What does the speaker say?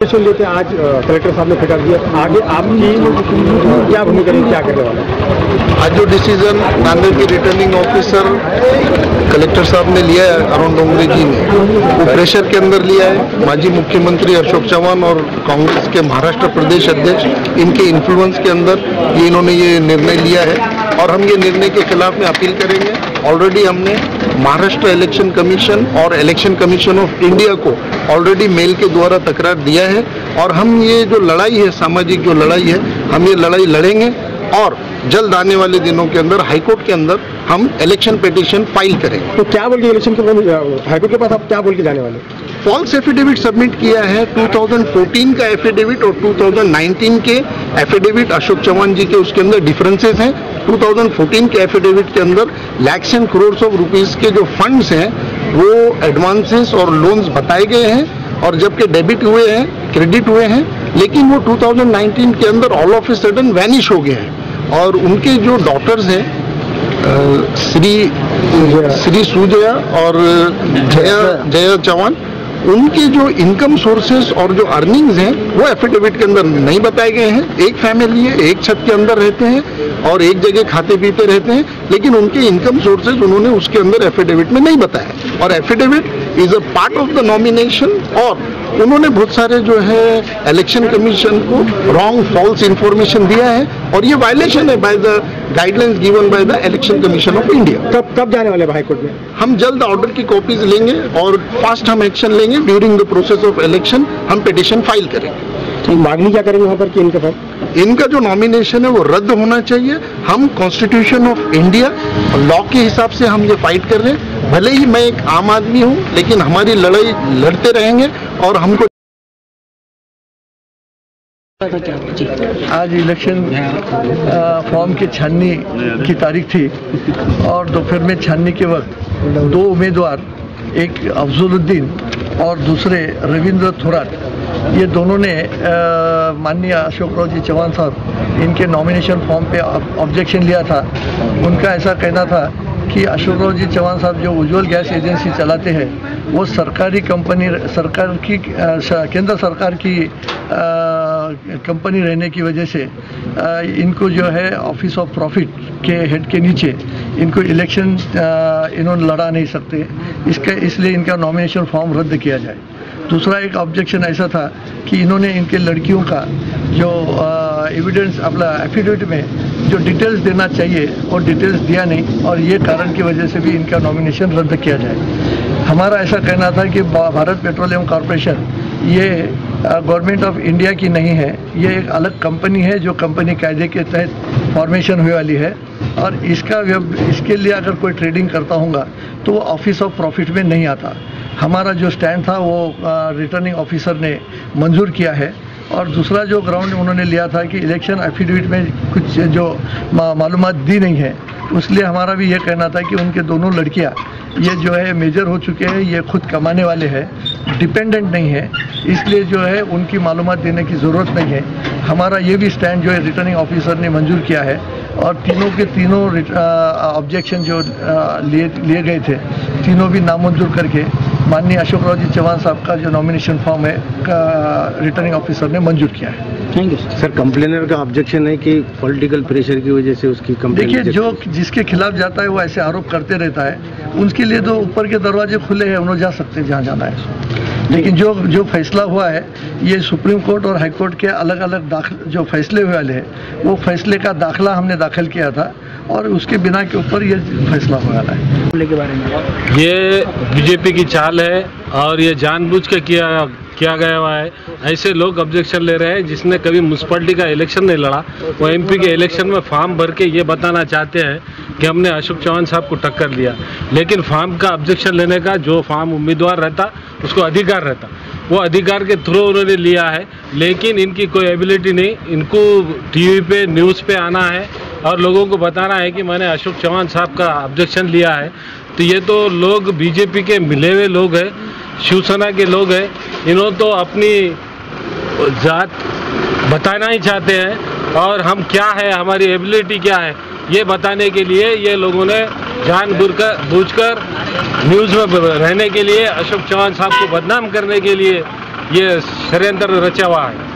लेते आज कलेक्टर साहब ने फिटा दिया, आगे आपकी क्या भूमिका रहेगी, क्या करने वाला? आज जो डिसीजन नांदेड़ के रिटर्निंग ऑफिसर कलेक्टर साहब ने लिया है अरुण डोंगरे जी ने, वो प्रेशर के अंदर लिया है। माजी मुख्यमंत्री अशोक चौहान और कांग्रेस के महाराष्ट्र प्रदेश अध्यक्ष, इनके इन्फ्लुएंस के अंदर इन्होंने ये निर्णय लिया है और हम ये निर्णय के खिलाफ में अपील करेंगे। ऑलरेडी हमने महाराष्ट्र इलेक्शन कमीशन और इलेक्शन कमीशन ऑफ इंडिया को ऑलरेडी मेल के द्वारा तकरार दिया है और हम ये जो लड़ाई है, सामाजिक जो लड़ाई है, हम ये लड़ाई लड़ेंगे और जल्द आने वाले दिनों के अंदर हाईकोर्ट के अंदर हम इलेक्शन पिटीशन फाइल करेंगे। तो क्या बोल के इलेक्शन के हाईकोर्ट के पास आप क्या बोल के जाने वाले? फॉल्स एफिडेविट सबमिट किया है। 2014 का एफिडेविट और 2019 के एफिडेविट अशोक चौहान जी के उसके अंदर डिफरेंसेस हैं। 2014 के एफिडेविट के अंदर lakhs and crore of rupees के जो फंड्स हैं वो एडवांसेस और लोन्स बताए गए हैं और जबकि डेबिट हुए हैं, क्रेडिट हुए हैं, लेकिन वो 2019 के अंदर all of a sudden vanish हो गए हैं और उनके जो डॉटर्स हैं श्री सुजया और जया चौहान, उनके जो इनकम सोर्सेस और जो अर्निंग्स हैं वो एफिडेविट के अंदर नहीं बताए गए हैं। एक फैमिली है, एक छत के अंदर रहते हैं और एक जगह खाते पीते रहते हैं, लेकिन उनके इनकम सोर्सेज उन्होंने उसके अंदर एफिडेविट में नहीं बताया और affidavit is a part of the nomination और उन्होंने बहुत सारे जो है इलेक्शन कमीशन को रॉन्ग फॉल्स इंफॉर्मेशन दिया है और ये वायलेशन है by the guidelines given by the election commission of India. कब जाने वाले हाई कोर्ट में? हम जल्द ऑर्डर की कॉपीज लेंगे और फास्ट हम एक्शन लेंगे। During the process of election हम पिटीशन फाइल करेंगे। तो मांगनी क्या करेंगे वहाँ पर कि इनका जो नॉमिनेशन है वो रद्द होना चाहिए। हम कॉन्स्टिट्यूशन ऑफ इंडिया लॉ के हिसाब से हम ये फाइट कर रहे हैं। भले ही मैं एक आम आदमी हूँ, लेकिन हमारी लड़ाई लड़ते रहेंगे और हमको आज इलेक्शन फॉर्म की छाननी की तारीख थी और दोपहर में छाननी के वक्त दो उम्मीदवार, एक अफजलुद्दीन और दूसरे रविंद्र थोराट, ये दोनों ने माननीय अशोक राव जी चौहान साहब इनके नॉमिनेशन फॉर्म पे ऑब्जेक्शन लिया था। उनका ऐसा कहना था कि अशोक राव जी चौहान साहब जो उज्ज्वल गैस एजेंसी चलाते हैं वो सरकारी कंपनी, सरकार की केंद्र सरकार की कंपनी रहने की वजह से इनको जो है ऑफिस ऑफ प्रॉफिट के हेड के नीचे इनको इलेक्शन इन्होंने लड़ा नहीं सकते, इसलिए इनका नॉमिनेशन फॉर्म रद्द किया जाए। दूसरा एक ऑब्जेक्शन ऐसा था कि इन्होंने इनके लड़कियों का जो एविडेंस अपना एफिडेविट में जो डिटेल्स देना चाहिए और डिटेल्स दिया नहीं और ये कारण की वजह से भी इनका नॉमिनेशन रद्द किया जाए। हमारा ऐसा कहना था कि भारत पेट्रोलियम कॉरपोरेशन ये गवर्नमेंट ऑफ इंडिया की नहीं है, ये एक अलग कंपनी है जो कंपनी कायदे के तहत फॉर्मेशन हुई वाली है और इसके लिए अगर कोई ट्रेडिंग करता होगा तो वो ऑफिस ऑफ प्रॉफिट में नहीं आता। हमारा जो स्टैंड था वो रिटर्निंग ऑफिसर ने मंजूर किया है और दूसरा जो ग्राउंड उन्होंने लिया था कि इलेक्शन एफिडेविट में कुछ जो मालूमात दी नहीं है, इसलिए हमारा भी ये कहना था कि उनके दोनों लड़कियां ये जो है मेजर हो चुके हैं, ये खुद कमाने वाले हैं, डिपेंडेंट नहीं है, इसलिए जो है उनकी मालूमात देने की ज़रूरत नहीं है। हमारा ये भी स्टैंड जो है रिटर्निंग ऑफिसर ने मंजूर किया है और तीनों के तीनों ऑब्जेक्शन जो लिए गए थे तीनों भी नामंजूर करके माननीय अशोक राव जी चौहान साहब का जो नॉमिनेशन फॉर्म है रिटर्निंग ऑफिसर ने मंजूर किया है। Thank you sir. कंप्लेनर का ऑब्जेक्शन है कि पॉलिटिकल प्रेशर की वजह से उसकी कंप्लेन, देखिए जो जिसके खिलाफ जाता है वो ऐसे आरोप करते रहता है, उनके लिए तो ऊपर के दरवाजे खुले हैं, उन्होंने जा सकते हैं जहाँ जाना है। लेकिन जो फैसला हुआ है ये सुप्रीम कोर्ट और हाई कोर्ट के अलग अलग जो फैसले हुए वाले हैं वो फैसले का दाखिला हमने दाखिल किया था और उसके बिना के ऊपर ये फैसला हुआ है। के बारे में ये बीजेपी की चाल है और ये जानबूझ के किया गया हुआ है। ऐसे लोग ऑब्जेक्शन ले रहे हैं जिसने कभी म्यूनसिपैलिटी का इलेक्शन नहीं लड़ा, वो एमपी के इलेक्शन में फॉर्म भर के ये बताना चाहते हैं कि हमने अशोक चौहान साहब को टक्कर दिया, लेकिन फॉर्म का ऑब्जेक्शन लेने का जो फॉर्म उम्मीदवार रहता उसको अधिकार रहता, वो अधिकार के थ्रू उन्होंने लिया है, लेकिन इनकी कोई एबिलिटी नहीं। इनको टीवी पे न्यूज़ पे आना है और लोगों को बताना है कि मैंने अशोक चौहान साहब का ऑब्जेक्शन लिया है। तो ये तो लोग बीजेपी के मिले हुए लोग हैं, शिवसेना के लोग हैं, इन्होंने तो अपनी जात बताना ही चाहते हैं और हम क्या है, हमारी एबिलिटी क्या है, ये बताने के लिए ये लोगों ने जानबूझकर न्यूज़ में रहने के लिए, अशोक चौहान साहब को बदनाम करने के लिए ये षड्यंत्र रचा हुआ है।